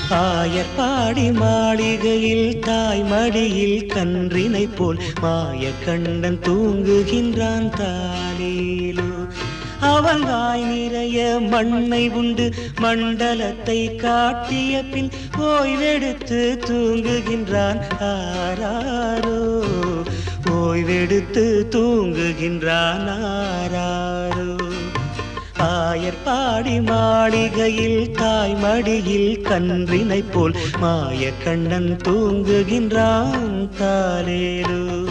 ஆயர்பாடி மாளிகையில் தாய் மடியில் கன்றினை போல் மாயக்கண்ணன் தூங்குகின்றான் தாலேலோ. அவன் வாய் நிறைய மண்ணை உண்டு மண்டலத்தை காட்டிய பின் ஓய்வெடுத்து தூங்குகின்றான் ஆராரோ. ஓய்வெடுத்து தூங்குகின்றான் ஆராரோ. ஆயர்பாடி மாளிகையில் தாய் மடியில் கன்றினை போல் மாயக்கண்ணன் தூங்குகின்றான் தாலேலோ.